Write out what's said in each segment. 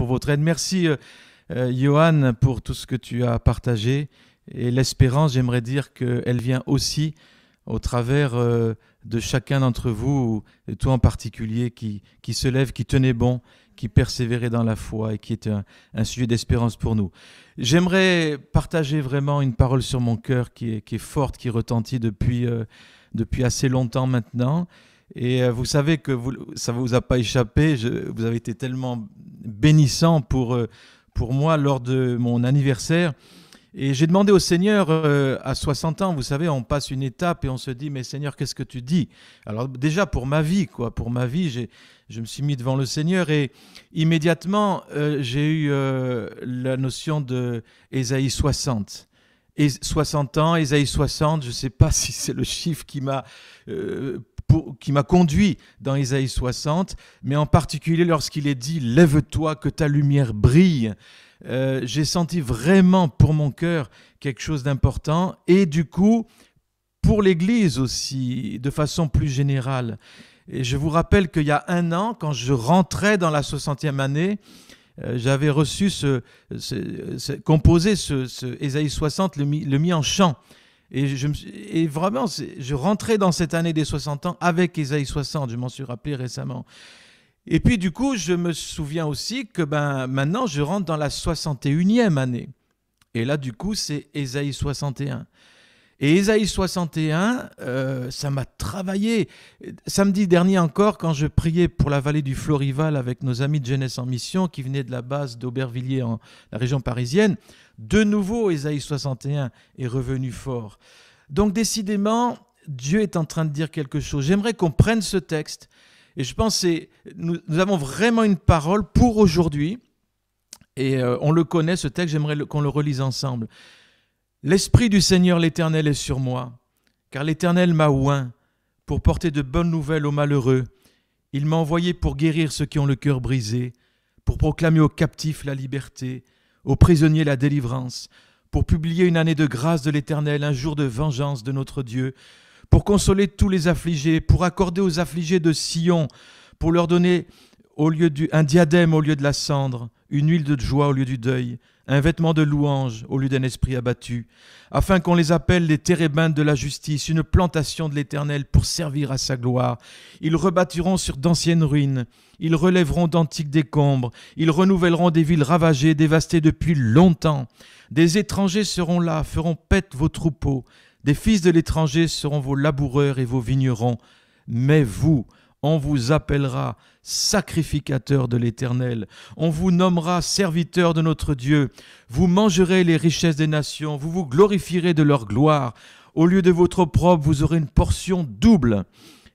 pour votre aide. Merci, Johan, pour tout ce que tu as partagé. Et l'espérance, j'aimerais dire qu'elle vient aussi au travers de chacun d'entre vous, et toi en particulier, qui se lève, qui tenait bon, qui persévérait dans la foi et qui est un sujet d'espérance pour nous. J'aimerais partager vraiment une parole sur mon cœur qui est forte, qui retentit depuis assez longtemps maintenant. Et vous savez que ça ne vous a pas échappé, vous avez été tellement bénissant pour moi lors de mon anniversaire. Et j'ai demandé au Seigneur, à 60 ans, vous savez, on passe une étape et on se dit, mais Seigneur, qu'est-ce que tu dis? Alors déjà pour ma vie, je me suis mis devant le Seigneur et immédiatement, j'ai eu la notion de Ésaïe 60. Et 60 ans, Ésaïe 60, je ne sais pas si c'est le chiffre qui m'a conduit dans Ésaïe 60, mais en particulier lorsqu'il est dit « Lève-toi, que ta lumière brille ». J'ai senti vraiment pour mon cœur quelque chose d'important et du coup pour l'Église aussi de façon plus générale. Et je vous rappelle qu'il y a un an, quand je rentrais dans la 60e année, j'avais reçu composé ce Ésaïe 60, le mis en chant. Et vraiment, je rentrais dans cette année des 60 ans avec Ésaïe 60, je m'en suis rappelé récemment. Et puis du coup, je me souviens aussi que maintenant, je rentre dans la 61e année. Et là, du coup, c'est Ésaïe 61. Et Ésaïe 61, ça m'a travaillé. Samedi dernier encore, quand je priais pour la vallée du Florival avec nos amis de Jeunesse en Mission qui venaient de la base d'Aubervilliers, en la région parisienne, de nouveau, Ésaïe 61 est revenu fort. Donc décidément, Dieu est en train de dire quelque chose. J'aimerais qu'on prenne ce texte. Et je pense que nous avons vraiment une parole pour aujourd'hui. Et on le connaît, ce texte, j'aimerais qu'on le relise ensemble. L'Esprit du Seigneur l'Éternel est sur moi, car l'Éternel m'a oint pour porter de bonnes nouvelles aux malheureux. Il m'a envoyé pour guérir ceux qui ont le cœur brisé, pour proclamer aux captifs la liberté, aux prisonniers la délivrance, pour publier une année de grâce de l'Éternel, un jour de vengeance de notre Dieu, pour consoler tous les affligés, pour accorder aux affligés de Sion, pour leur donner un diadème au lieu de la cendre, une huile de joie au lieu du deuil, un vêtement de louange au lieu d'un esprit abattu, afin qu'on les appelle les térébintes de la justice, une plantation de l'Éternel pour servir à sa gloire. Ils rebâtiront sur d'anciennes ruines, ils relèveront d'antiques décombres, ils renouvelleront des villes ravagées, dévastées depuis longtemps. Des étrangers seront là, feront paître vos troupeaux. Des fils de l'étranger seront vos laboureurs et vos vignerons. Mais vous, on vous appellera sacrificateurs de l'Éternel. On vous nommera serviteurs de notre Dieu. Vous mangerez les richesses des nations. Vous vous glorifierez de leur gloire. Au lieu de votre opprobre, vous aurez une portion double.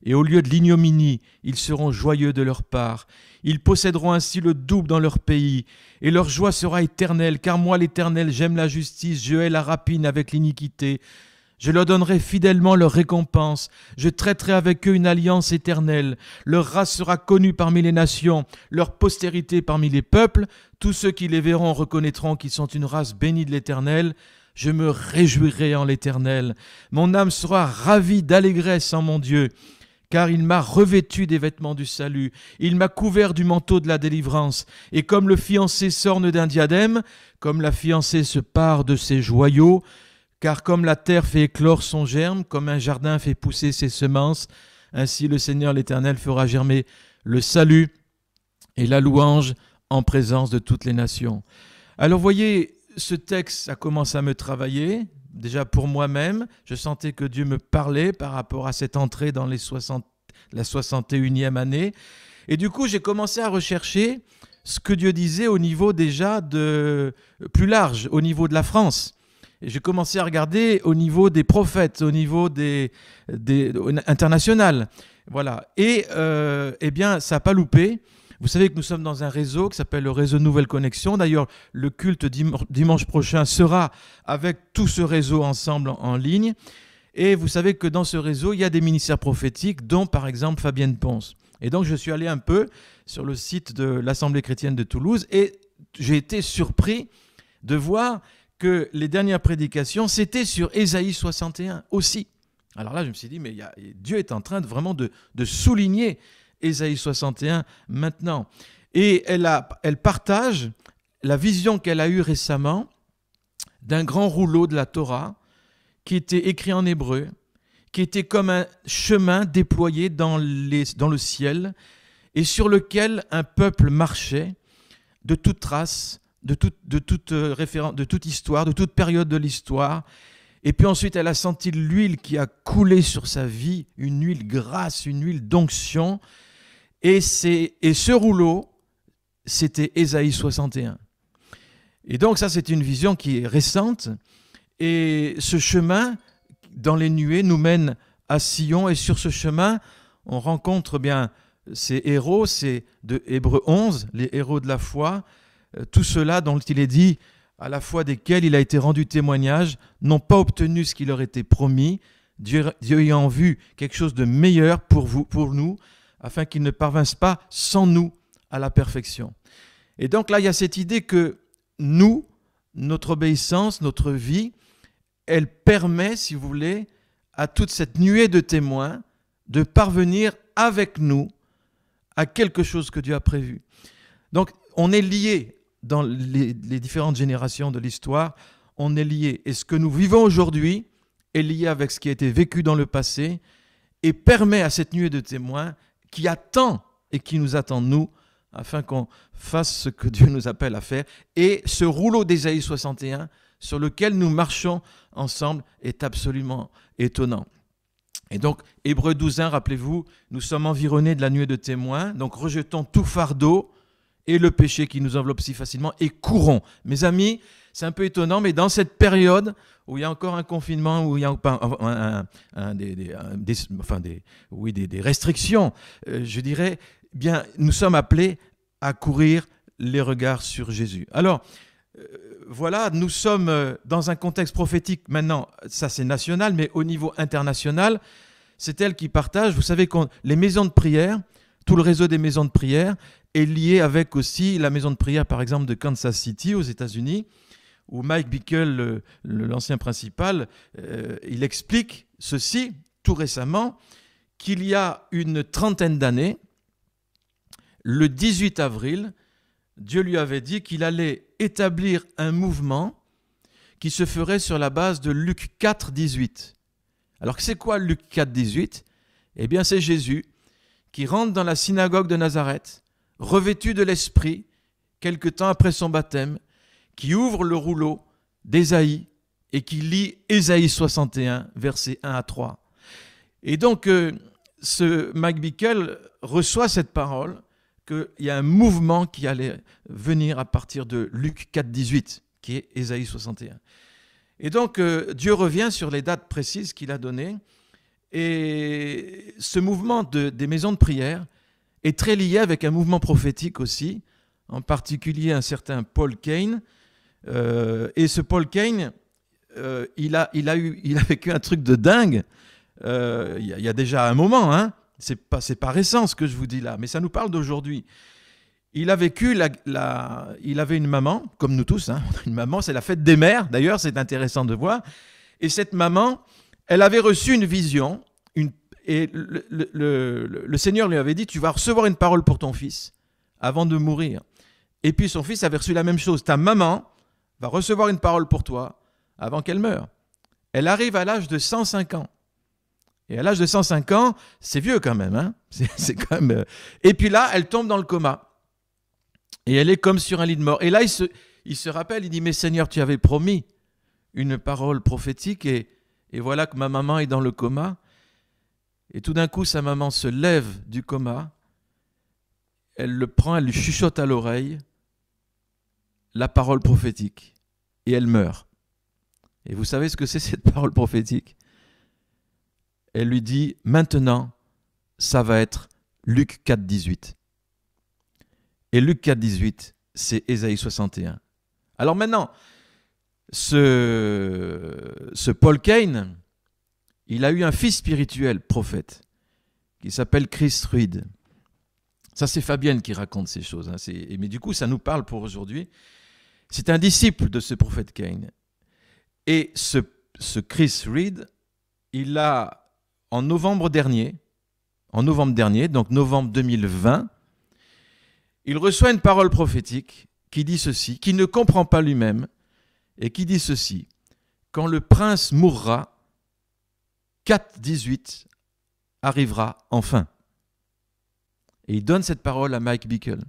Et au lieu de l'ignominie, ils seront joyeux de leur part. Ils posséderont ainsi le double dans leur pays. Et leur joie sera éternelle. Car moi, l'Éternel, j'aime la justice. Je hais la rapine avec l'iniquité. Je leur donnerai fidèlement leur récompense. Je traiterai avec eux une alliance éternelle. Leur race sera connue parmi les nations, leur postérité parmi les peuples. Tous ceux qui les verront reconnaîtront qu'ils sont une race bénie de l'Éternel. Je me réjouirai en l'Éternel. Mon âme sera ravie d'allégresse en mon Dieu, car il m'a revêtu des vêtements du salut. Il m'a couvert du manteau de la délivrance. Et comme le fiancé s'orne d'un diadème, comme la fiancée se pare de ses joyaux, car comme la terre fait éclore son germe, comme un jardin fait pousser ses semences, ainsi le Seigneur l'Éternel fera germer le salut et la louange en présence de toutes les nations. Alors voyez, ce texte, ça commence à me travailler. Déjà pour moi-même, je sentais que Dieu me parlait par rapport à cette entrée dans la 61e année. Et du coup, j'ai commencé à rechercher ce que Dieu disait au niveau déjà plus large, au niveau de la France. Et j'ai commencé à regarder au niveau des prophètes, au niveau international. Voilà. Et eh bien, ça n'a pas loupé. Vous savez que nous sommes dans un réseau qui s'appelle le réseau Nouvelle Connexion. D'ailleurs, le culte dimanche prochain sera avec tout ce réseau ensemble en ligne. Et vous savez que dans ce réseau, il y a des ministères prophétiques, dont par exemple Fabienne Ponce. Et donc, je suis allé un peu sur le site de l'Assemblée chrétienne de Toulouse et j'ai été surpris de voir que les dernières prédications, c'était sur Ésaïe 61 aussi. Alors là, je me suis dit, mais Dieu est en train vraiment de souligner Ésaïe 61 maintenant. Et elle partage la vision qu'elle a eue récemment d'un grand rouleau de la Torah qui était écrit en hébreu, qui était comme un chemin déployé dans le ciel et sur lequel un peuple marchait de toute race, de toute référence, de toute histoire, de toute période de l'histoire. Et puis ensuite, elle a senti l'huile qui a coulé sur sa vie, une huile grasse, une huile d'onction. Et ce rouleau, c'était Ésaïe 61. Et donc ça, c'est une vision qui est récente. Et ce chemin, dans les nuées, nous mène à Sion. Et sur ce chemin, on rencontre bien ces héros, c'est de Hébreux 11, les héros de la foi, tout cela dont il est dit, à la foi desquels il a été rendu témoignage, n'ont pas obtenu ce qui leur était promis, Dieu ayant vu quelque chose de meilleur pour nous, afin qu'ils ne parvinssent pas sans nous à la perfection. Et donc là, il y a cette idée que nous, notre obéissance, notre vie, elle permet, si vous voulez, à toute cette nuée de témoins de parvenir avec nous à quelque chose que Dieu a prévu. Donc, on est liés dans les différentes générations de l'histoire, on est liés. Et ce que nous vivons aujourd'hui est lié avec ce qui a été vécu dans le passé et permet à cette nuée de témoins qui attend et qui nous attend, nous, afin qu'on fasse ce que Dieu nous appelle à faire. Et ce rouleau d'Ésaïe 61, sur lequel nous marchons ensemble, est absolument étonnant. Et donc, Hébreux 12.1, rappelez-vous, nous sommes environnés de la nuée de témoins, donc rejetons tout fardeau et le péché qui nous enveloppe si facilement et courons. Mes amis, c'est un peu étonnant, mais dans cette période où il y a encore un confinement, où il y a des restrictions, je dirais, bien, nous sommes appelés à courir les regards sur Jésus. Alors, voilà, nous sommes dans un contexte prophétique maintenant, ça c'est national, mais au niveau international, c'est elle qui partage. Vous savez que les maisons de prière, tout le réseau des maisons de prière est lié avec aussi la maison de prière, par exemple, de Kansas City aux États-Unis, où Mike Bickle, l'ancien principal, il explique ceci tout récemment, qu'il y a une trentaine d'années, le 18 avril, Dieu lui avait dit qu'il allait établir un mouvement qui se ferait sur la base de Luc 4, 18. Alors, c'est quoi Luc 4, 18 ? Eh bien, c'est Jésus qui rentre dans la synagogue de Nazareth, revêtu de l'Esprit, quelque temps après son baptême, qui ouvre le rouleau d'Ésaïe et qui lit Ésaïe 61, versets 1 à 3. Et donc, ce Mike Bickle reçoit cette parole qu'il y a un mouvement qui allait venir à partir de Luc 4, 18, qui est Ésaïe 61. Et donc, Dieu revient sur les dates précises qu'il a données. Et ce mouvement des maisons de prière est très lié avec un mouvement prophétique aussi, en particulier un certain Paul Cain. Et ce Paul Cain, il a vécu un truc de dingue il y a déjà un moment, hein. C'est pas récent ce que je vous dis là, mais ça nous parle d'aujourd'hui. Il a vécu, il avait une maman, comme nous tous, hein. Une maman, c'est la fête des mères, d'ailleurs, c'est intéressant de voir. Et cette maman, elle avait reçu une vision, et le Seigneur lui avait dit, tu vas recevoir une parole pour ton fils avant de mourir. Et puis son fils avait reçu la même chose. Ta maman va recevoir une parole pour toi avant qu'elle meure. Elle arrive à l'âge de 105 ans. Et à l'âge de 105 ans, c'est vieux quand même. Hein, c'est quand même... Et puis là, elle tombe dans le coma. Et elle est comme sur un lit de mort. Et là, il se rappelle, il dit, mais Seigneur, tu avais promis une parole prophétique et voilà que ma maman est dans le coma. Et tout d'un coup, sa maman se lève du coma. Elle le prend, elle lui chuchote à l'oreille la parole prophétique. Et elle meurt. Et vous savez ce que c'est cette parole prophétique ? Elle lui dit, maintenant, ça va être Luc 4, 18. Et Luc 4, 18, c'est Ésaïe 61. Alors maintenant, ce Paul Cain, il a eu un fils spirituel, prophète, qui s'appelle Chris Reed. Ça, c'est Fabienne qui raconte ces choses. Hein. Mais du coup, ça nous parle pour aujourd'hui. C'est un disciple de ce prophète Cain. Et ce Chris Reed, il a... En novembre dernier, donc novembre 2020, il reçoit une parole prophétique qui dit ceci, qui ne comprend pas lui-même, et qui dit ceci: quand le prince mourra, 4:18 arrivera enfin. Et il donne cette parole à Mike Bickle.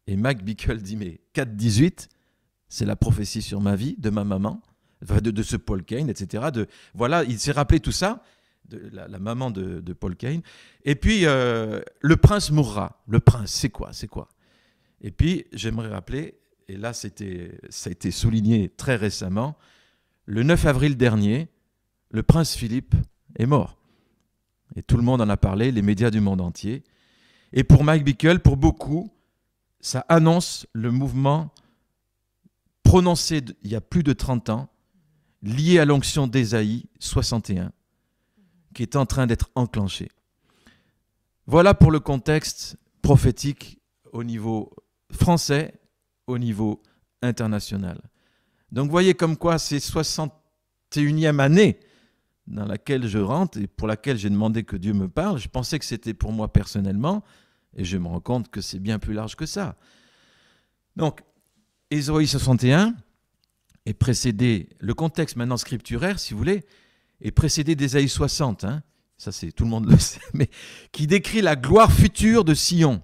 Et Mike Bickle dit, mais 4:18, c'est la prophétie sur ma vie, de ma maman, de ce Paul Cain, etc. Voilà, il s'est rappelé tout ça, de la maman de Paul Cain. Et puis, le prince mourra. Le prince, c'est quoi? Et puis, j'aimerais rappeler, et là, ça a été souligné très récemment, le 9 avril dernier, le prince Philippe est mort. Et tout le monde en a parlé, les médias du monde entier. Et pour Mike Bickle, pour beaucoup, ça annonce le mouvement prononcé il y a plus de 30 ans, lié à l'onction d'Ésaïe 61, qui est en train d'être enclenché. Voilà pour le contexte prophétique au niveau français, au niveau international. Donc vous voyez comme quoi c'est 61e année dans laquelle je rentre et pour laquelle j'ai demandé que Dieu me parle. Je pensais que c'était pour moi personnellement et je me rends compte que c'est bien plus large que ça. Donc, Ésaïe 61 est précédé, le contexte maintenant scripturaire, si vous voulez, est précédé d'Ésaïe 60, hein, ça c'est tout le monde le sait, mais qui décrit la gloire future de Sion.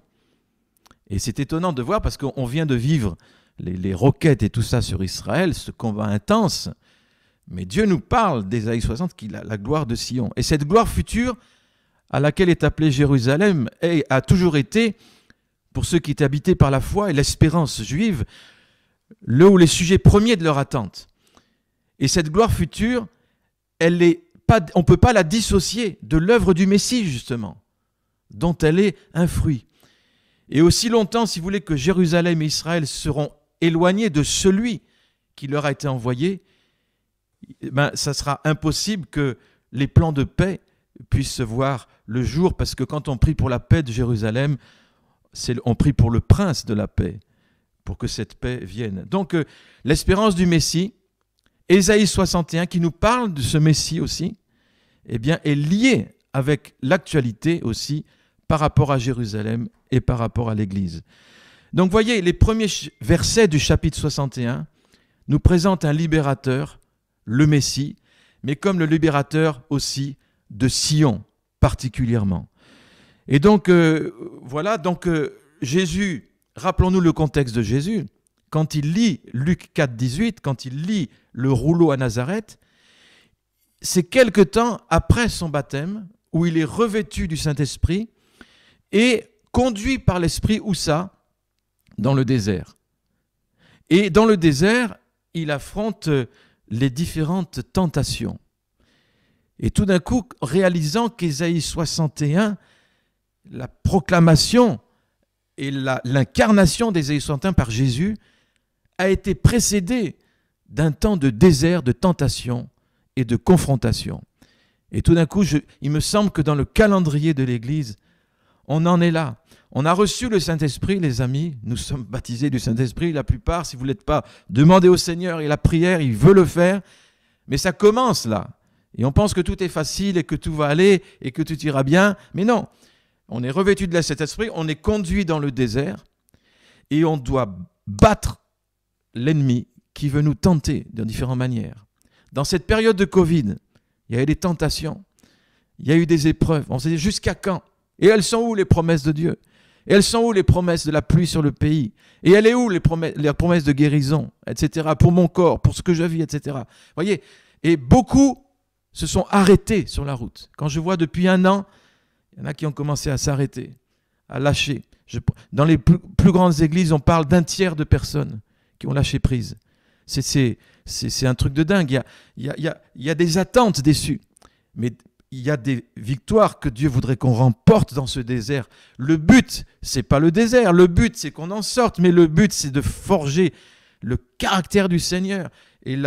Et c'est étonnant de voir parce qu'on vient de vivre les roquettes et tout ça sur Israël, ce combat intense, mais Dieu nous parle d'Ésaïe 60, qui a la gloire de Sion. Et cette gloire future à laquelle est appelée Jérusalem a toujours été, pour ceux qui étaient habités par la foi et l'espérance juive, le ou les sujets premiers de leur attente. Et cette gloire future, on ne peut pas la dissocier de l'œuvre du Messie, justement, dont elle est un fruit. Et aussi longtemps, si vous voulez, que Jérusalem et Israël seront éloignés de celui qui leur a été envoyé, ça sera impossible que les plans de paix puissent voir le jour, parce que quand on prie pour la paix de Jérusalem, on prie pour le prince de la paix, pour que cette paix vienne. Donc, l'espérance du Messie, Ésaïe 61, qui nous parle de ce Messie aussi, eh bien, est liée avec l'actualité aussi par rapport à Jérusalem et par rapport à l'Église. Donc, voyez, les premiers versets du chapitre 61 nous présentent un libérateur, le Messie, mais comme le libérateur aussi de Sion particulièrement. Et donc, voilà, donc Jésus, rappelons-nous le contexte de Jésus, quand il lit Luc 4:18, quand il lit le rouleau à Nazareth, c'est quelque temps après son baptême, où il est revêtu du Saint-Esprit et conduit par l'Esprit, où ça? Dans le désert. Et dans le désert, il affronte les différentes tentations. Et tout d'un coup, réalisant qu'Ésaïe 61, la proclamation et l'incarnation d'Ésaïe 61 par Jésus a été précédée d'un temps de désert, de tentation et de confrontation. Et tout d'un coup, il me semble que dans le calendrier de l'Église, on en est là. On a reçu le Saint-Esprit, les amis. Nous sommes baptisés du Saint-Esprit. La plupart, si vous ne l'êtes pas, demandez au Seigneur et la prière, il veut le faire. Mais ça commence là. Et on pense que tout est facile et que tout va aller et que tout ira bien. Mais non, on est revêtu de cet esprit, on est conduit dans le désert et on doit battre l'ennemi qui veut nous tenter de différentes manières. Dans cette période de Covid, il y a eu des tentations, il y a eu des épreuves. On s'est dit jusqu'à quand? Et elles sont où les promesses de Dieu? Et elles sont où les promesses de la pluie sur le pays? Et elle est où les promesses de guérison, etc. pour mon corps, pour ce que je vis, etc. Vous voyez? Et beaucoup se sont arrêtés sur la route. Quand je vois depuis 1 an, il y en a qui ont commencé à s'arrêter, à lâcher. Dans les plus grandes églises, on parle d'1/3 de personnes qui ont lâché prise. C'est un truc de dingue. Il y a des attentes déçues. Mais il y a des victoires que Dieu voudrait qu'on remporte dans ce désert. Le but, c'est pas le désert. Le but, c'est qu'on en sorte. Mais le but, c'est de forger le caractère du Seigneur et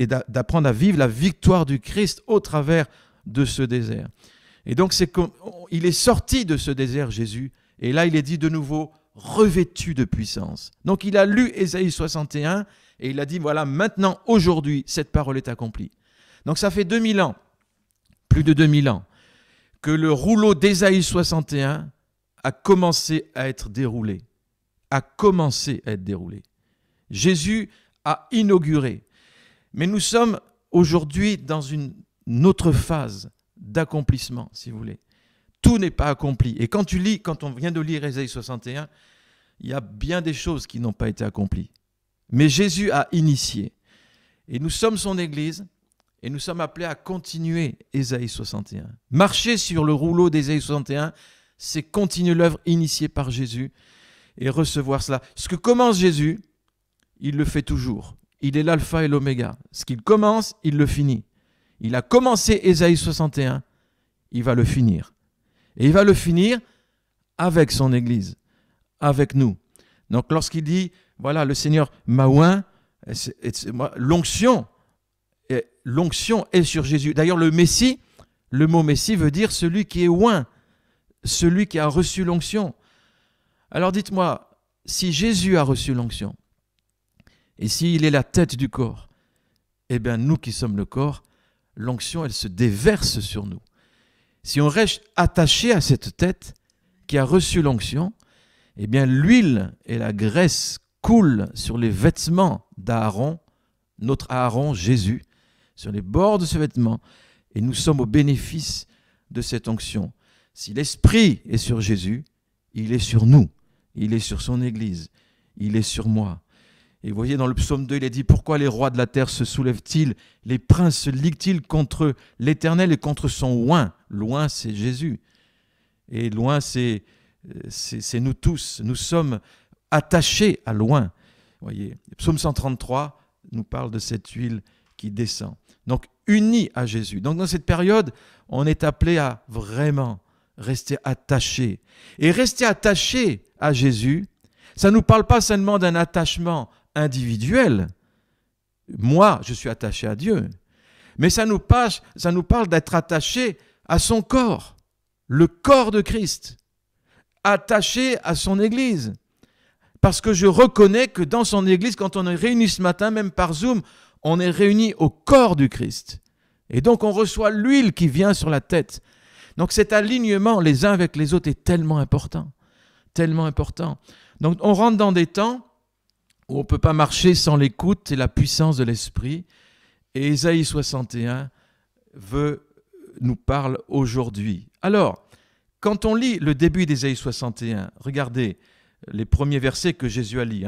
d'apprendre à vivre la victoire du Christ au travers de ce désert. Et donc, il est sorti de ce désert, Jésus, et là, il est dit de nouveau, revêtu de puissance. Donc, il a lu Ésaïe 61, et il a dit, voilà, maintenant, aujourd'hui, cette parole est accomplie. Donc, ça fait 2000 ans, plus de 2000 ans, que le rouleau d'Ésaïe 61 a commencé à être déroulé. A commencé à être déroulé. Jésus a inauguré. Mais nous sommes aujourd'hui dans une autre phase d'accomplissement, si vous voulez. Tout n'est pas accompli. Et quand on vient de lire Ésaïe 61, il y a bien des choses qui n'ont pas été accomplies. Mais Jésus a initié. Et nous sommes son Église, et nous sommes appelés à continuer Ésaïe 61. Marcher sur le rouleau d'Ésaïe 61, c'est continuer l'œuvre initiée par Jésus et recevoir cela. Ce que commence Jésus, il le fait toujours. Il est l'alpha et l'oméga. Ce qu'il commence, il le finit. Il a commencé Ésaïe 61, il va le finir. Et il va le finir avec son Église, avec nous. Donc lorsqu'il dit, voilà, le Seigneur m'a oint, l'onction est sur Jésus. D'ailleurs, le Messie, le mot Messie veut dire celui qui est oint, celui qui a reçu l'onction. Alors dites-moi, si Jésus a reçu l'onction, et s'il est la tête du corps, eh bien nous qui sommes le corps, l'onction, elle se déverse sur nous. Si on reste attaché à cette tête qui a reçu l'onction, eh bien l'huile et la graisse coulent sur les vêtements d'Aaron, notre Aaron, Jésus, sur les bords de ce vêtement, et nous sommes au bénéfice de cette onction. Si l'Esprit est sur Jésus, il est sur nous, il est sur son Église, il est sur moi. Et vous voyez, dans le psaume 2, il est dit « Pourquoi les rois de la terre se soulèvent-ils? Les princes se liguent-ils contre l'Éternel et contre son oint ?» L'oint, c'est Jésus. Et l'oint, c'est nous tous. Nous sommes attachés à l'oint. Vous voyez, le psaume 133 nous parle de cette huile qui descend. Donc, unis à Jésus. Donc, dans cette période, on est appelé à vraiment rester attaché. Et rester attaché à Jésus, ça ne nous parle pas seulement d'un attachement individuel. Moi, je suis attaché à Dieu. Mais ça nous parle d'être attaché à son corps, le corps de Christ, attaché à son Église. Parce que je reconnais que dans son Église, quand on est réunis ce matin, même par Zoom, on est réunis au corps du Christ. Et donc on reçoit l'huile qui vient sur la tête. Donc cet alignement les uns avec les autres est tellement important. Tellement important. Donc on rentre dans des temps où on ne peut pas marcher sans l'écoute et la puissance de l'Esprit. Et Ésaïe 61 nous parle aujourd'hui. Alors, quand on lit le début d'Ésaïe 61, regardez les premiers versets que Jésus a lus.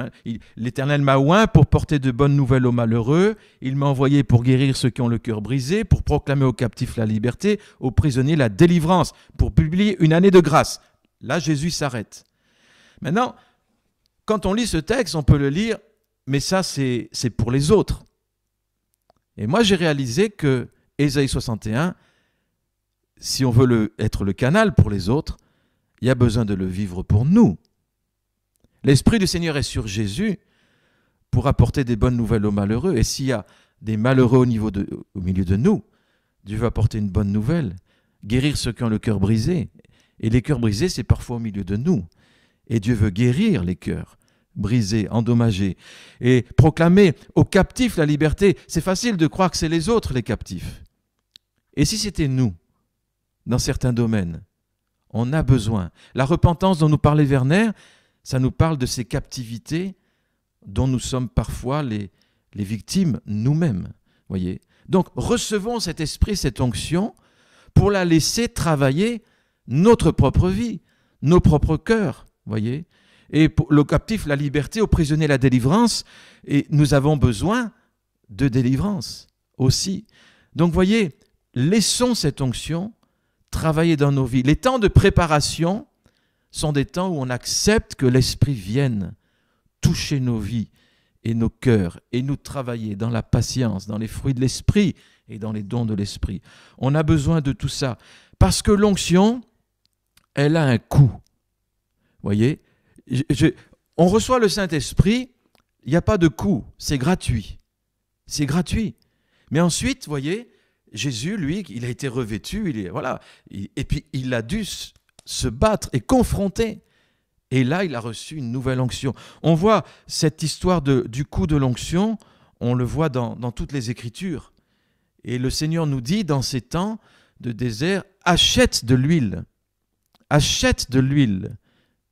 L'Éternel m'a oint pour porter de bonnes nouvelles aux malheureux. Il m'a envoyé pour guérir ceux qui ont le cœur brisé, pour proclamer aux captifs la liberté, aux prisonniers la délivrance, pour publier une année de grâce. Là, Jésus s'arrête. Maintenant, quand on lit ce texte, on peut le lire, mais ça, c'est pour les autres. Et moi, j'ai réalisé que Ésaïe 61, si on veut être le canal pour les autres, il y a besoin de le vivre pour nous. L'Esprit du Seigneur est sur Jésus pour apporter des bonnes nouvelles aux malheureux. Et s'il y a des malheureux au milieu de nous, Dieu va apporter une bonne nouvelle, guérir ceux qui ont le cœur brisé. Et les cœurs brisés, c'est parfois au milieu de nous. Et Dieu veut guérir les cœurs brisés, endommagés. Et proclamer aux captifs la liberté. C'est facile de croire que c'est les autres les captifs. Et si c'était nous, dans certains domaines, on a besoin. La repentance dont nous parlait Werner, ça nous parle de ces captivités dont nous sommes parfois les victimes nous-mêmes. Voyez. Donc recevons cet esprit, cette onction, pour la laisser travailler notre propre vie, nos propres cœurs. Voyez. Et pour le captif, la liberté, aux prisonniers, la délivrance. Et nous avons besoin de délivrance aussi. Donc voyez, laissons cette onction travailler dans nos vies. Les temps de préparation sont des temps où on accepte que l'Esprit vienne toucher nos vies et nos cœurs et nous travailler dans la patience, dans les fruits de l'Esprit et dans les dons de l'Esprit. On a besoin de tout ça parce que l'onction, elle a un coût. Vous voyez, on reçoit le Saint-Esprit, il n'y a pas de coût, c'est gratuit. C'est gratuit. Mais ensuite, vous voyez, Jésus, lui, il a été revêtu, et puis il a dû se battre et confronter. Et là, il a reçu une nouvelle onction. On voit cette histoire du coup de l'onction, on le voit dans toutes les Écritures. Et le Seigneur nous dit, dans ces temps de désert, achète de l'huile. Achète de l'huile.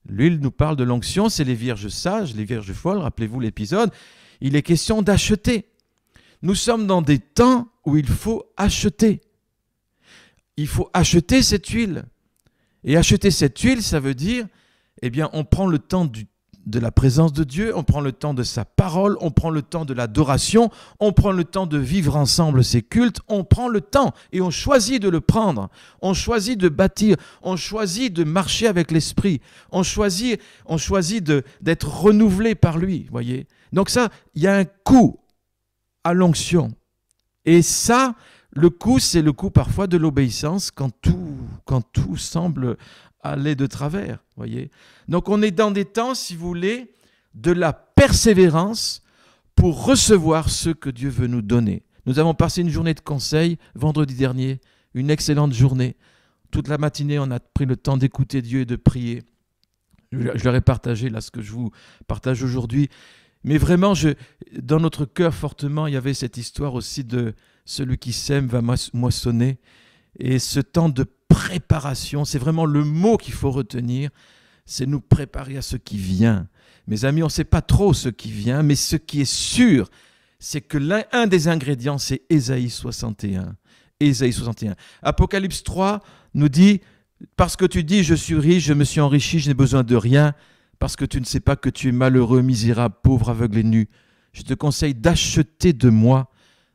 L'huile nous parle de l'onction, c'est les vierges sages, les vierges folles, rappelez-vous l'épisode. Il est question d'acheter. Nous sommes dans des temps où il faut acheter. Il faut acheter cette huile. Et acheter cette huile, ça veut dire, eh bien, on prend le temps de la présence de Dieu, on prend le temps de sa parole, on prend le temps de l'adoration, on prend le temps de vivre ensemble ces cultes, on prend le temps et on choisit de le prendre, on choisit de bâtir, on choisit de marcher avec l'Esprit, on choisit d'être renouvelé par lui, voyez. Donc ça, il y a un coût à l'onction. Et ça, le coût, c'est le coût parfois de l'obéissance quand tout semble aller de travers, voyez. Donc on est dans des temps, si vous voulez, de la persévérance pour recevoir ce que Dieu veut nous donner. Nous avons passé une journée de conseil vendredi dernier, une excellente journée. Toute la matinée, on a pris le temps d'écouter Dieu et de prier. Je leur ai partagé là ce que je vous partage aujourd'hui. Mais vraiment, dans notre cœur fortement, il y avait cette histoire aussi de celui qui sème va moissonner. Et ce temps de préparation, c'est vraiment le mot qu'il faut retenir, c'est nous préparer à ce qui vient. Mes amis, on ne sait pas trop ce qui vient, mais ce qui est sûr, c'est que un des ingrédients, c'est Ésaïe 61. Ésaïe 61. Apocalypse 3 nous dit, parce que tu dis, je suis riche, je me suis enrichi, je n'ai besoin de rien, parce que tu ne sais pas que tu es malheureux, misérable, pauvre, aveugle et nu. Je te conseille d'acheter de moi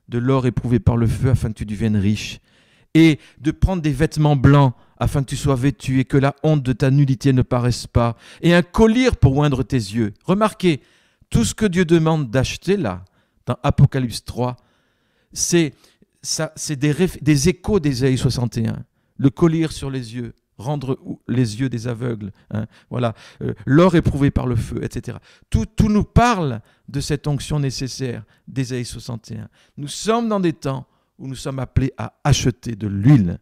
de l'or éprouvé par le feu afin que tu deviennes riche, et de prendre des vêtements blancs afin que tu sois vêtu et que la honte de ta nudité ne paraisse pas, et un collier pour oindre tes yeux. Remarquez, tout ce que Dieu demande d'acheter là, dans Apocalypse 3, c'est des échos d'Ésaïe 61. Le collier sur les yeux, rendre les yeux des aveugles, hein, voilà, l'or éprouvé par le feu, etc. Tout nous parle de cette onction nécessaire d'Ésaïe 61. Nous sommes dans des temps où nous sommes appelés à acheter de l'huile.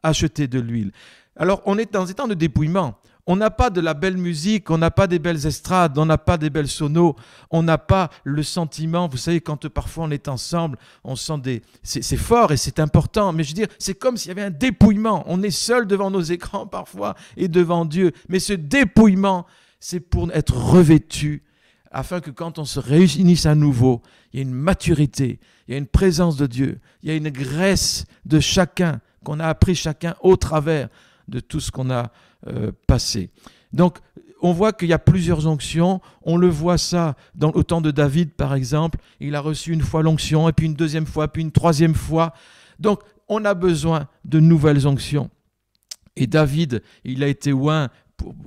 Acheter de l'huile. Alors, on est dans des temps de dépouillement. On n'a pas de la belle musique, on n'a pas des belles estrades, on n'a pas des belles sonos, on n'a pas le sentiment, vous savez, quand parfois on est ensemble, on sent c'est fort et c'est important, mais je veux dire, c'est comme s'il y avait un dépouillement. On est seul devant nos écrans parfois et devant Dieu, mais ce dépouillement, c'est pour être revêtu, afin que quand on se réunisse à nouveau, il y ait une maturité, il y a une présence de Dieu, il y a une graisse de chacun, qu'on a appris chacun au travers de tout ce qu'on a passé. Donc, on voit qu'il y a plusieurs onctions. On le voit ça au temps de David, par exemple. Il a reçu une fois l'onction, et puis une deuxième fois, puis une troisième fois. Donc, on a besoin de nouvelles onctions. Et David, il a été oint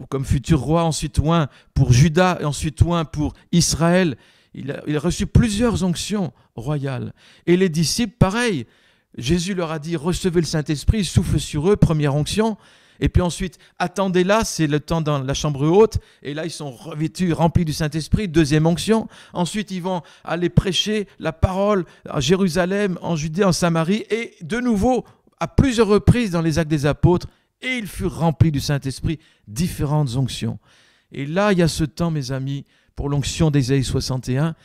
comme futur roi, ensuite oint pour Juda, et ensuite oint pour Israël. Il a reçu plusieurs onctions royales. Et les disciples, pareil. Jésus leur a dit, recevez le Saint-Esprit, souffle sur eux, première onction. Et puis ensuite, attendez là, c'est le temps dans la chambre haute. Et là, ils sont revêtus, remplis du Saint-Esprit, deuxième onction. Ensuite, ils vont aller prêcher la parole à Jérusalem, en Judée, en Samarie. Et de nouveau, à plusieurs reprises dans les Actes des Apôtres, et ils furent remplis du Saint-Esprit, différentes onctions. Et là, il y a ce temps, mes amis, pour l'onction d'Ésaïe 61,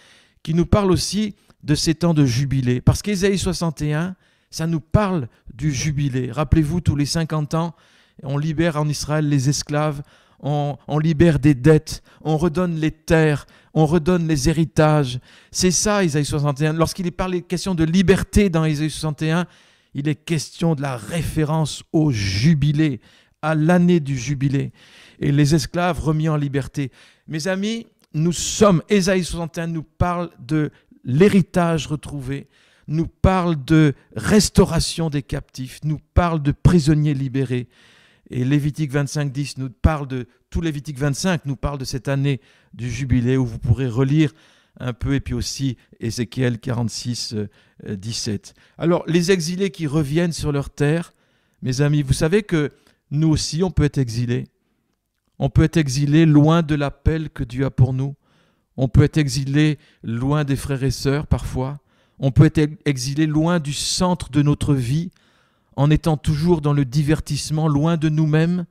qui nous parle aussi de ces temps de jubilé. Parce qu'Ésaïe 61, ça nous parle du jubilé. Rappelez-vous, tous les 50 ans, on libère en Israël les esclaves, on libère des dettes, on redonne les terres, on redonne les héritages. C'est ça, Ésaïe 61. Lorsqu'il est parlé question de liberté dans Ésaïe 61, il est question de la référence au jubilé, à l'année du jubilé. Et les esclaves remis en liberté. Mes amis, Ésaïe 61 nous parle de l'héritage retrouvé, nous parle de restauration des captifs, nous parle de prisonniers libérés. Et Lévitique 25:10 nous parle tout Lévitique 25 nous parle de cette année du jubilé où vous pourrez relire un peu, et puis aussi Ézéchiel 46:17. Alors, les exilés qui reviennent sur leur terre, mes amis, vous savez que nous aussi, on peut être exilés. On peut être exilé loin de l'appel que Dieu a pour nous. On peut être exilé loin des frères et sœurs parfois. On peut être exilé loin du centre de notre vie, en étant toujours dans le divertissement, loin de nous-mêmes,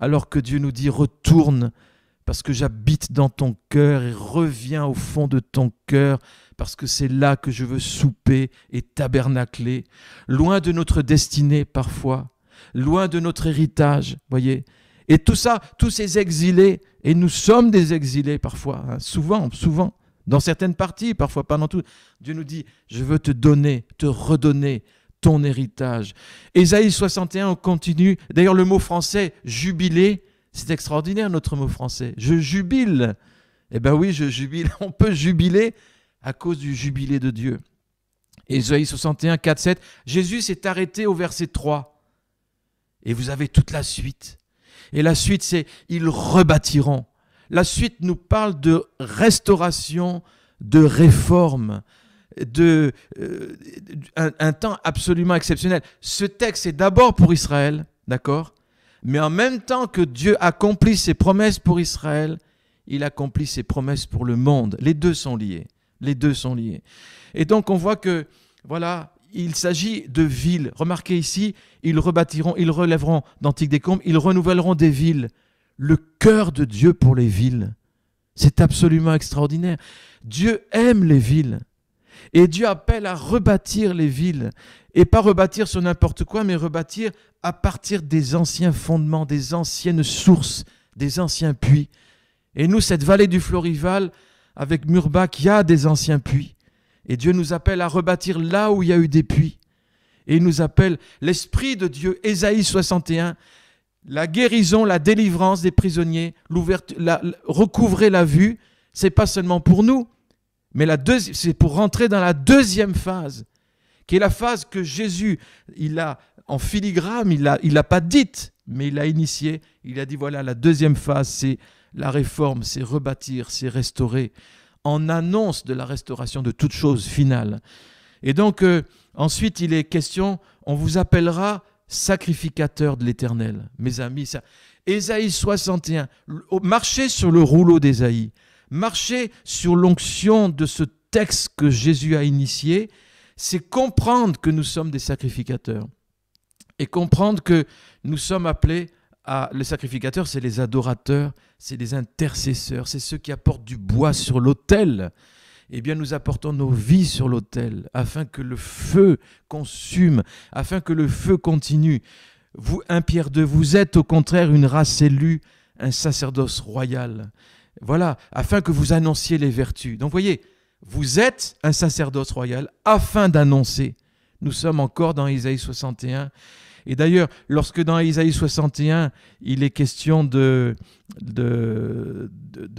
alors que Dieu nous dit « Retourne, parce que j'habite dans ton cœur, et reviens au fond de ton cœur, parce que c'est là que je veux souper et tabernacler. » Loin de notre destinée parfois, loin de notre héritage, voyez. Et tout ça, tous ces exilés, et nous sommes des exilés parfois, hein, souvent, dans certaines parties, parfois pas dans tout. Dieu nous dit, je veux te donner, te redonner ton héritage. Ésaïe 61, on continue. D'ailleurs, le mot français, jubilé, c'est extraordinaire notre mot français. Je jubile. Eh bien oui, je jubile. On peut jubiler à cause du jubilé de Dieu. Ésaïe 61, 4, 7. Jésus s'est arrêté au verset 3. Et vous avez toute la suite. Et la suite, c'est « ils rebâtiront ». La suite nous parle de restauration, de réforme, un temps absolument exceptionnel. Ce texte est d'abord pour Israël, d'accord ? Mais en même temps que Dieu accomplit ses promesses pour Israël, il accomplit ses promesses pour le monde. Les deux sont liés. Les deux sont liés. Et donc on voit que, voilà, il s'agit de villes. Remarquez ici, ils rebâtiront, ils relèveront d'antiques décombres, ils renouvelleront des villes. Le cœur de Dieu pour les villes. C'est absolument extraordinaire. Dieu aime les villes. Et Dieu appelle à rebâtir les villes. Et pas rebâtir sur n'importe quoi, mais rebâtir à partir des anciens fondements, des anciennes sources, des anciens puits. Et nous, cette vallée du Florival, avec Murbach, il y a des anciens puits. Et Dieu nous appelle à rebâtir là où il y a eu des puits. Et il nous appelle l'Esprit de Dieu, Ésaïe 61, la guérison, la délivrance des prisonniers, recouvrer la vue, c'est pas seulement pour nous, mais c'est pour rentrer dans la deuxième phase, qui est la phase que Jésus, il a en filigrane, il l'a pas dite, mais il l'a initiée. Il a dit voilà, la deuxième phase, c'est la réforme, c'est rebâtir, c'est restaurer, en annonce de la restauration de toute chose finale. Et donc, ensuite, il est question, on vous appellera sacrificateur de l'Éternel. Mes amis, ça. Ésaïe 61, marchez sur le rouleau d'Ésaïe, marchez sur l'onction de ce texte que Jésus a initié, c'est comprendre que nous sommes des sacrificateurs et comprendre que nous sommes appelés les sacrificateurs, c'est les adorateurs, c'est les intercesseurs, c'est ceux qui apportent du bois sur l'autel. Eh bien, nous apportons nos vies sur l'autel afin que le feu consume, afin que le feu continue. Vous, 1 Pierre 2, vous êtes au contraire une race élue, un sacerdoce royal. Voilà, afin que vous annonciez les vertus. Donc, voyez, vous êtes un sacerdoce royal afin d'annoncer. Nous sommes encore dans Isaïe 61. Et d'ailleurs, lorsque dans Isaïe 61, il est question de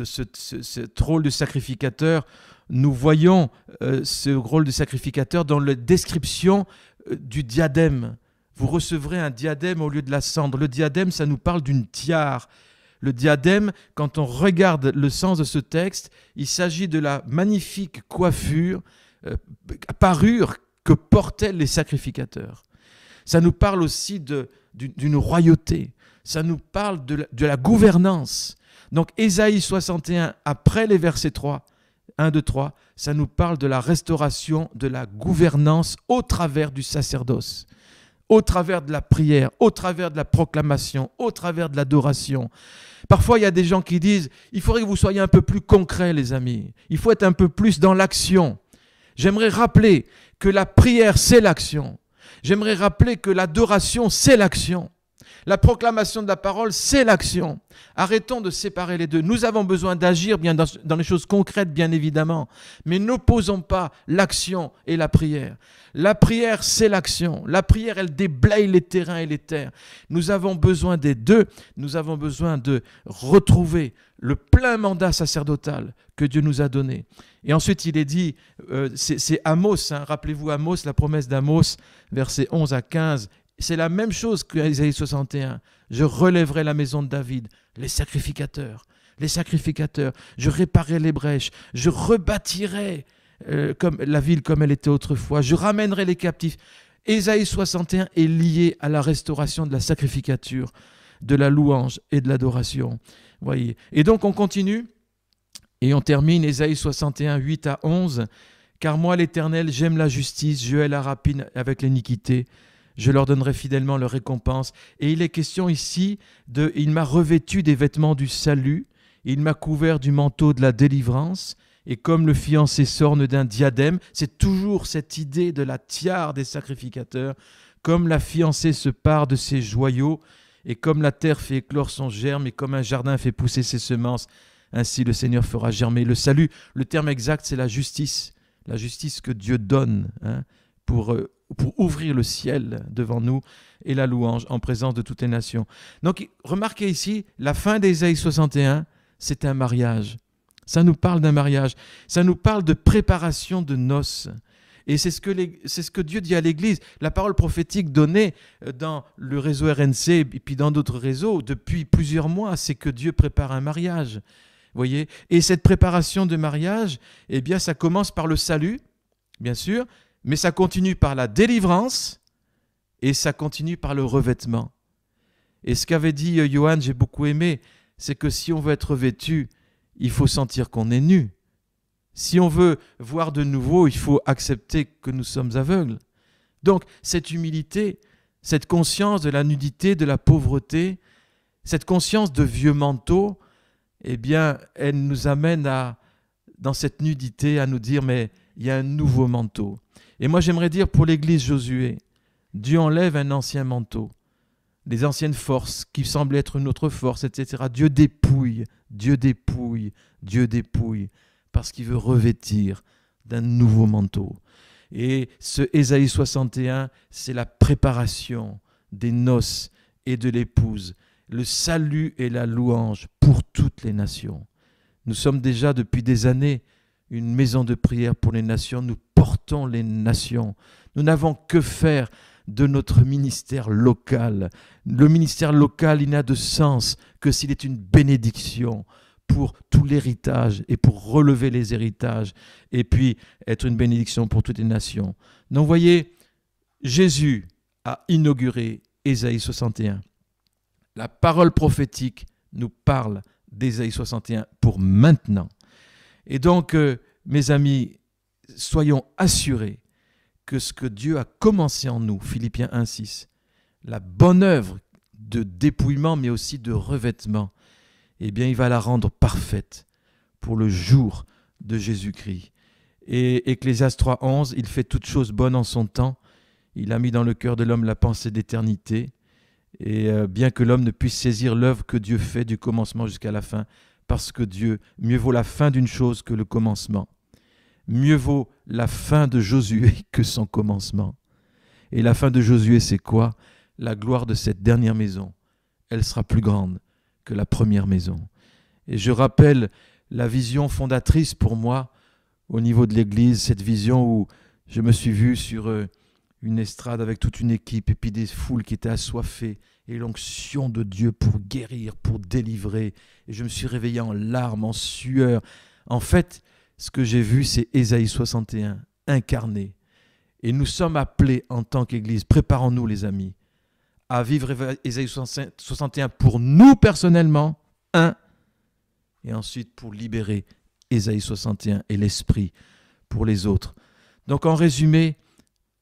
ce rôle de sacrificateur, nous voyons ce rôle de sacrificateur dans la description du diadème. Vous recevrez un diadème au lieu de la cendre. Le diadème, ça nous parle d'une tiare. Le diadème, quand on regarde le sens de ce texte, il s'agit de la magnifique coiffure, parure que portaient les sacrificateurs. Ça nous parle aussi d'une royauté. Ça nous parle de la gouvernance. Donc, Ésaïe 61, après les versets 3, 1, 2, 3, ça nous parle de la restauration de la gouvernance au travers du sacerdoce, au travers de la prière, au travers de la proclamation, au travers de l'adoration. Parfois, il y a des gens qui disent « Il faudrait que vous soyez un peu plus concrets, les amis. Il faut être un peu plus dans l'action. » J'aimerais rappeler que la prière, c'est l'action. J'aimerais rappeler que l'adoration, c'est l'action. La proclamation de la parole, c'est l'action. Arrêtons de séparer les deux. Nous avons besoin d'agir bien dans les choses concrètes, bien évidemment, mais n'opposons pas l'action et la prière. La prière, c'est l'action. La prière, elle déblaye les terrains et les terres. Nous avons besoin des deux. Nous avons besoin de retrouver le plein mandat sacerdotal que Dieu nous a donné. Et ensuite, il est dit, c'est Amos, hein, rappelez-vous Amos, la promesse d'Amos, versets 11 à 15, c'est la même chose qu'Ésaïe 61. Je relèverai la maison de David, les sacrificateurs. Je réparerai les brèches. Je rebâtirai comme la ville comme elle était autrefois. Je ramènerai les captifs. Ésaïe 61 est lié à la restauration de la sacrificature, de la louange et de l'adoration. Voyez. Et donc on continue et on termine Ésaïe 61, 8 à 11. Car moi l'Éternel, j'aime la justice, je hais la rapine avec l'iniquité. Je leur donnerai fidèlement leur récompense. Et il est question ici de « Il m'a revêtu des vêtements du salut, il m'a couvert du manteau de la délivrance, et comme le fiancé s'orne d'un diadème », c'est toujours cette idée de la tiare des sacrificateurs, « comme la fiancée se pare de ses joyaux, Et comme la terre fait éclore son germe et comme un jardin fait pousser ses semences, ainsi le Seigneur fera germer. Le salut, le terme exact, c'est la justice que Dieu donne pour ouvrir le ciel devant nous et la louange en présence de toutes les nations. Donc, remarquez ici, la fin d'Ésaïe 61, c'est un mariage. Ça nous parle d'un mariage. Ça nous parle de préparation de noces. Et c'est ce que Dieu dit à l'Église. La parole prophétique donnée dans le réseau RNC et puis dans d'autres réseaux depuis plusieurs mois, c'est que Dieu prépare un mariage. Voyez ? Et cette préparation de mariage, eh bien, ça commence par le salut, bien sûr, mais ça continue par la délivrance et ça continue par le revêtement. Et ce qu'avait dit Johan, j'ai beaucoup aimé, c'est que si on veut être vêtu, il faut sentir qu'on est nu. Si on veut voir de nouveau, il faut accepter que nous sommes aveugles. Donc, cette humilité, cette conscience de la nudité, de la pauvreté, cette conscience de vieux manteaux, eh bien, elle nous amène dans cette nudité à nous dire, mais il y a un nouveau manteau. Et moi, j'aimerais dire pour l'Église Josué, Dieu enlève un ancien manteau, les anciennes forces qui semblaient être une autre force, etc. Dieu dépouille, Dieu dépouille, Dieu dépouille, parce qu'il veut revêtir d'un nouveau manteau. Et ce Ésaïe 61, c'est la préparation des noces et de l'épouse, le salut et la louange pour toutes les nations. Nous sommes déjà depuis des années une maison de prière pour les nations, nous portons les nations. Nous n'avons que faire de notre ministère local. Le ministère local, il n'a de sens que s'il est une bénédiction pour tout l'héritage et pour relever les héritages et puis être une bénédiction pour toutes les nations. Donc, vous voyez, Jésus a inauguré Ésaïe 61. La parole prophétique nous parle d'Ésaïe 61 pour maintenant. Et donc, mes amis, soyons assurés que ce que Dieu a commencé en nous, Philippiens 1,6, la bonne œuvre de dépouillement mais aussi de revêtement, eh bien, il va la rendre parfaite pour le jour de Jésus-Christ. Et Ecclésiaste 3,11, il fait toutes choses bonnes en son temps. Il a mis dans le cœur de l'homme la pensée d'éternité. Et bien que l'homme ne puisse saisir l'œuvre que Dieu fait du commencement jusqu'à la fin, parce que Dieu, mieux vaut la fin d'une chose que le commencement. Mieux vaut la fin de Josué que son commencement. Et la fin de Josué, c'est quoi ? La gloire de cette dernière maison, elle sera plus grande que la première maison. Et je rappelle la vision fondatrice pour moi au niveau de l'Église, cette vision où je me suis vu sur une estrade avec toute une équipe et puis des foules qui étaient assoiffées et l'onction de Dieu pour guérir, pour délivrer. Et je me suis réveillé en larmes, en sueur. En fait, ce que j'ai vu, c'est Ésaïe 61 incarné. Et nous sommes appelés en tant qu'Église, préparons-nous les amis, à vivre Ésaïe 61 pour nous personnellement, et ensuite pour libérer Ésaïe 61 et l'Esprit pour les autres. Donc en résumé,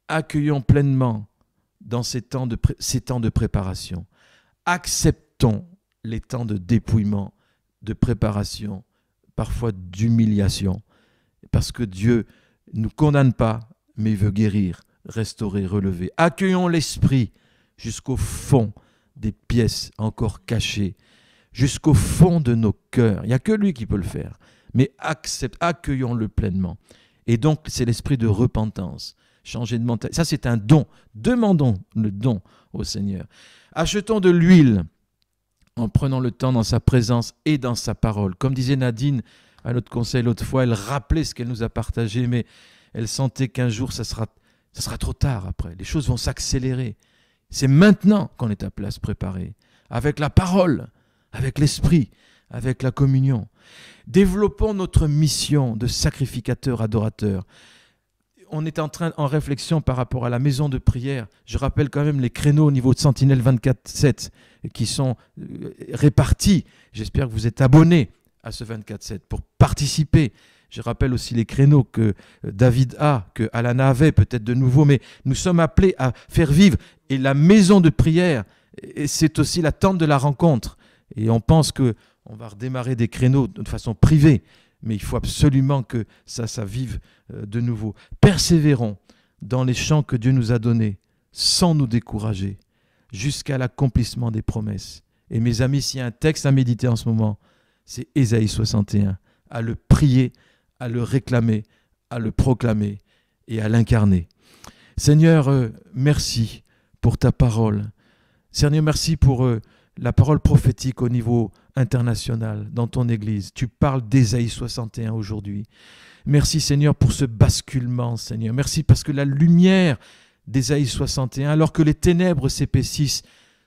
accueillons pleinement dans ces temps de préparation. Acceptons les temps de dépouillement, de préparation, parfois d'humiliation, parce que Dieu ne nous condamne pas, mais il veut guérir, restaurer, relever. Accueillons l'Esprit jusqu'au fond des pièces encore cachées, jusqu'au fond de nos cœurs. Il n'y a que lui qui peut le faire, mais accueillons-le pleinement. Et donc, c'est l'esprit de repentance, changer de mentalité. Ça, c'est un don. Demandons le don au Seigneur. Achetons de l'huile en prenant le temps dans sa présence et dans sa parole. Comme disait Nadine à notre conseil l'autre fois, elle rappelait ce qu'elle nous a partagé, mais elle sentait qu'un jour, ça sera trop tard après. Les choses vont s'accélérer. C'est maintenant qu'on est appelé à se préparer, avec la parole, avec l'esprit, avec la communion. Développons notre mission de sacrificateur adorateur. On est en réflexion par rapport à la maison de prière. Je rappelle quand même les créneaux au niveau de Sentinelle 24/7 qui sont répartis. J'espère que vous êtes abonnés à ce 24/7 pour participer. Je rappelle aussi les créneaux que David a, que Alana avait peut-être de nouveau, mais nous sommes appelés à faire vivre. Et la maison de prière, c'est aussi la tente de la rencontre. Et on pense qu'on va redémarrer des créneaux de façon privée, mais il faut absolument que ça vive de nouveau. Persévérons dans les champs que Dieu nous a donnés, sans nous décourager. jusqu'à l'accomplissement des promesses. Et mes amis, s'il y a un texte à méditer en ce moment, c'est Ésaïe 61, à le prier, à le réclamer, à le proclamer et à l'incarner. Seigneur, merci pour ta parole. Seigneur, merci pour la parole prophétique au niveau international dans ton Église. Tu parles d'Ésaïe 61 aujourd'hui. Merci Seigneur pour ce basculement, Seigneur. Merci parce que la lumière d'Ésaïe 61, alors que les ténèbres s'épaississent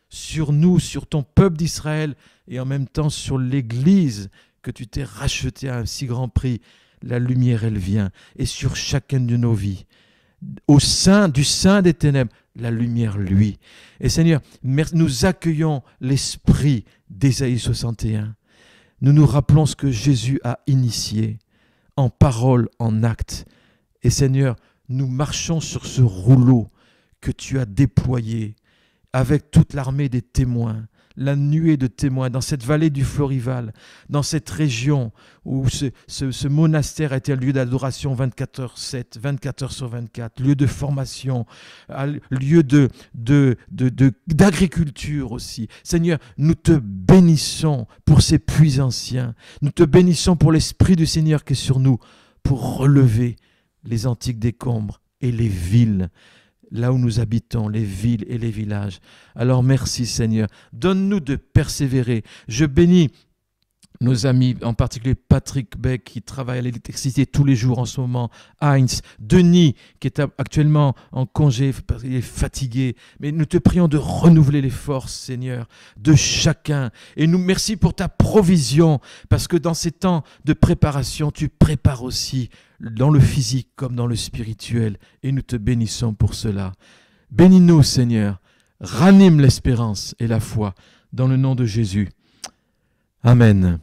sur nous, sur ton peuple d'Israël et en même temps sur l'Église que tu t'es racheté à un si grand prix, la lumière, elle vient. Et sur chacune de nos vies, du sein des ténèbres, la lumière, lui. Et Seigneur, nous accueillons l'esprit d'Ésaïe 61. Nous nous rappelons ce que Jésus a initié en parole, en acte. Et Seigneur, nous marchons sur ce rouleau que tu as déployé avec toute l'armée des témoins, la nuée de témoins dans cette vallée du Florival, dans cette région où ce monastère a été un lieu d'adoration 24h/7, 24h/24, lieu de formation, lieu d'agriculture aussi. Seigneur, nous te bénissons pour ces puits anciens. Nous te bénissons pour l'Esprit du Seigneur qui est sur nous, pour relever les antiques décombres et les villes, là où nous habitons, les villes et les villages. Alors merci Seigneur, donne-nous de persévérer. Je bénis nos amis, en particulier Patrick Beck qui travaille à l'électricité tous les jours en ce moment, Heinz, Denis qui est actuellement en congé parce qu'il est fatigué, mais nous te prions de renouveler les forces Seigneur de chacun et nous merci pour ta provision parce que dans ces temps de préparation tu prépares aussi dans le physique comme dans le spirituel et nous te bénissons pour cela. Bénis-nous Seigneur, ranime l'espérance et la foi dans le nom de Jésus. Amen.